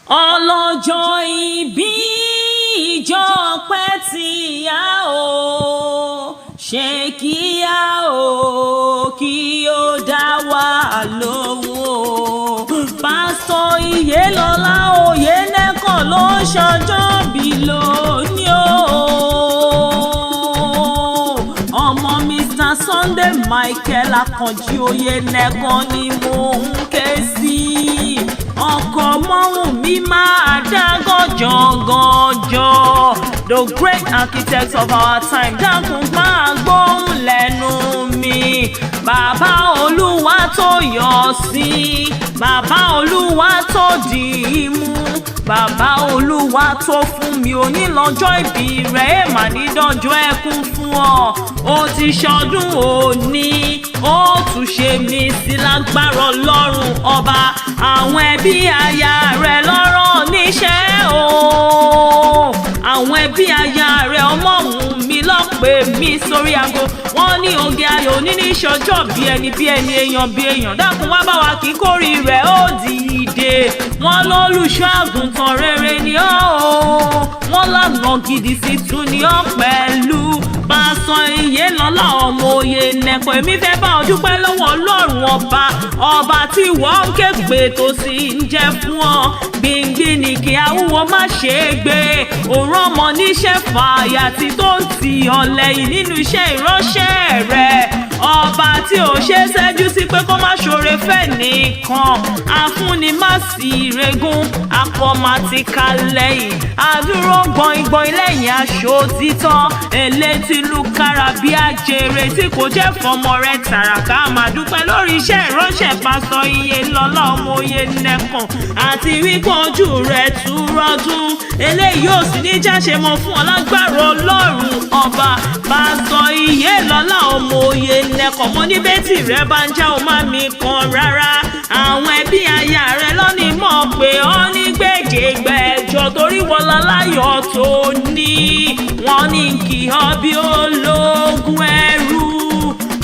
ọlọ́jọ́ ìbí ìjọ pẹ́ tí yá o ṣe kíá o kí ó dá wa lóhùn o pásítọ̀ Iyelọ́lá Oyènẹ́kan ló ṣọjọ́ bí lónìí o ọmọ Mr. Sunday Michael Akànjí Oyènẹ́kan ni mò ń ké sí ọkọ̀ mọ́hùn mi máa dá gànjọ́gànjọ́ the great architect of our time dákun máa gbóhùn lẹ́nu mi bàbá olúwa tó yọ sí bàbá olúwa tó dì í mú bàbá olúwa tó fún mi onílọ́jọ́ ìbí rẹ̀ èèmà ní dọ́jọ́ ẹkún fún ó ti ṣọdún òní ó tún ṣe mí sí lágbára ọlọ́run ọba àwọn ẹbí aya rẹ̀ lọ́rọ̀ níṣẹ́ o àwọn ẹbí aya rẹ̀ ọmọ òun mi lọ́pẹ́ mi sórí aago wọ́n ní oge ayọ̀ níní ìṣọjọ́ bí ẹni èèyàn bí èèyàn dákun wá bá wa kí kórì rẹ̀ ó dìde wọ́n lólùṣọ́ àgùntàn rere ni wọ́n lànà gidi sí tún ni pẹ̀lú pásítọ̀ Iyelọ́lá ọmọ Oyènẹ́kan èmi fẹ́ bá ọ dúpẹ́ lọ́wọ́ ọlọ́run ọba tí wọ́n ń ké pé tó sì ń jẹ́ fún ọ gbìngbìn ní kí awúwo má ṣe é gbé òun ọmọ níṣẹ́ fàyà tí tó ń tì ọ́ lẹ́yìn nínú iṣẹ́ ìránṣẹ́ rẹ̀ ọba tí ò ṣe é ṣẹ́jú sí pé kó má ṣoore fẹ́ nìkan afúnni má sì regún akọ́mátìkà lẹ́yìn àdúró gbọ̀ngbọ̀n lẹ́yìn aṣọ títọ́ elétí lùkàrà bí àjèrè tí kò jẹ́ fọmọ rẹ̀ tàràkà máa dúpẹ́ lórí iṣẹ́ ìránṣẹ́ pásítọ̀ Iyelọ́lá ọmọ Oyènẹ́kan àti wípé ojú rẹ̀ tún rọ́dún eléyìí ò sì ní jáṣe mọ́ fún ọ lágbára ọlọ́run ọba pásítọ̀ Iyelọ́lá ọmọ Oyènẹ́kan mo ní bẹ́tì rẹ bá ń já o má mi kan rárá àwọn ẹbí aya rẹ lọ́nìí mọ̀ pé ọ́ ní gbèjègbèjọ torí wọ́n láláyọ̀ tó ní wọ́n ní kí ọ bí ológun ẹrú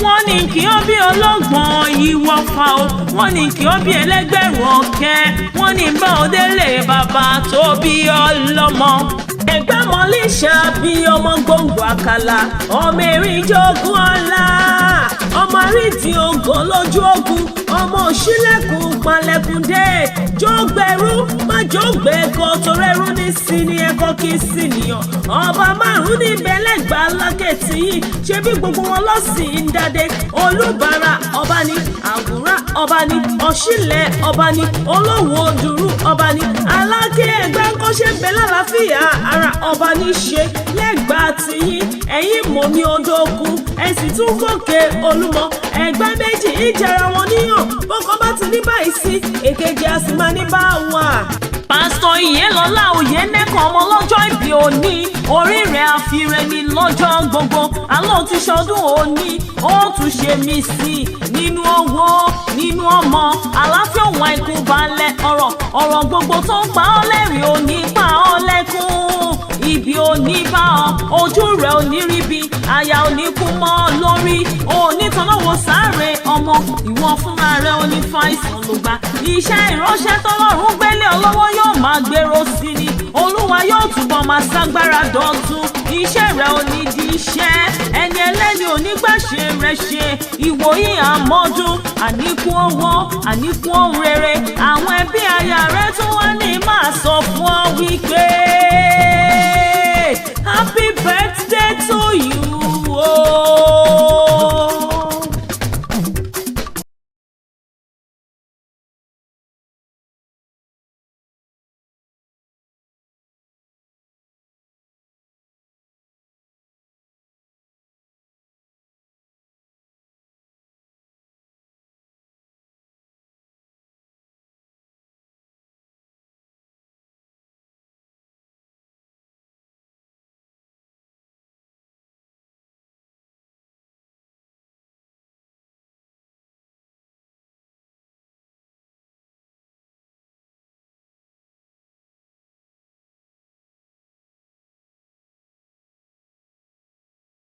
wọ́n ní kí ọ bí ọlọ́gbọ̀n ìwọ̀fà o wọ́n ní kí ọ bí ẹlẹ́gbẹ̀rún ọ̀kẹ́ wọ́n ní bá òdélé bàbá tó bí ọlọ́mọ ẹgbẹ́ mọ́lẹ́ṣà bí ọmọ gbòǹgbò àkàlà ọmọ erin jogún ọlá ọmọ àrídìí ògo lójú ogun ọmọ òṣìlẹ̀kùn palẹ̀kùndé jógbẹ̀rú má jógbẹ̀ ẹ̀kọ́ torẹ́rú ní sí ní ẹ̀kọ́ kí sí nìyàn ọba márùn-ún ní bẹ́lẹ́gbà lákẹ́tì yìí ṣé bí gbogbo wọn lọ́sìn ń dáadé olúbàrà ọba ní àwùrà ọba ní ọ̀ṣìlẹ̀ ọba ní olówó dùrú ọba ní aláké ẹgbẹ́ ńkọ́ṣẹ́ bẹ́ lálàáfíà ara ọba ní ṣe lẹ́gbàá tìyín ẹ̀yìn mọ̀ ní odòkú ẹ̀sìn tún gòkè olúmọ ẹgbẹ́ méjì ìjẹra wọn níyàn bọ́kọ́ bá ti ní báyìí sí èkejì a sì máa ní bá wà. pásítọ̀ Iyelọ́lá Oyènẹ́kan ọmọ lọ́jọ́ ìbí òní orí rẹ̀ àfirẹ́ ní lọ́jọ́ gbogbo àlọ́ ti ṣọdún òní ó tún ṣe mí sí nínú owó nínú ọmọ àlàáfíà òun àìkú balẹ̀ ọ̀rọ̀ gbogbo tó ń pa ọ́ lẹ́rìn òní pa ọ́ lẹ́kún ibi òní bá ọ ojú rẹ̀ òní ríbi àyà òní kú mọ́ ọ lórí òní tọ́lọ́wọ́ sáré ọmọ ìwọ fúnra rẹ̀ òní fàìsàn ló gbà iṣẹ́ ìránṣẹ́ tọ́lọ́run gbélé ọlọ́wọ́ yóò máa gbèrò sí ni olúwa yóò túbọ̀ máa ságbára dọ̀tun iṣẹ́ rẹ̀ òní di iṣẹ́ ẹni ẹlẹ́ni onígbàṣe rẹ̀ ṣe ìwòyí àmọ́dún àníkún owó àníkún ohun rere àwọn ẹbí aya rẹ̀ tó wá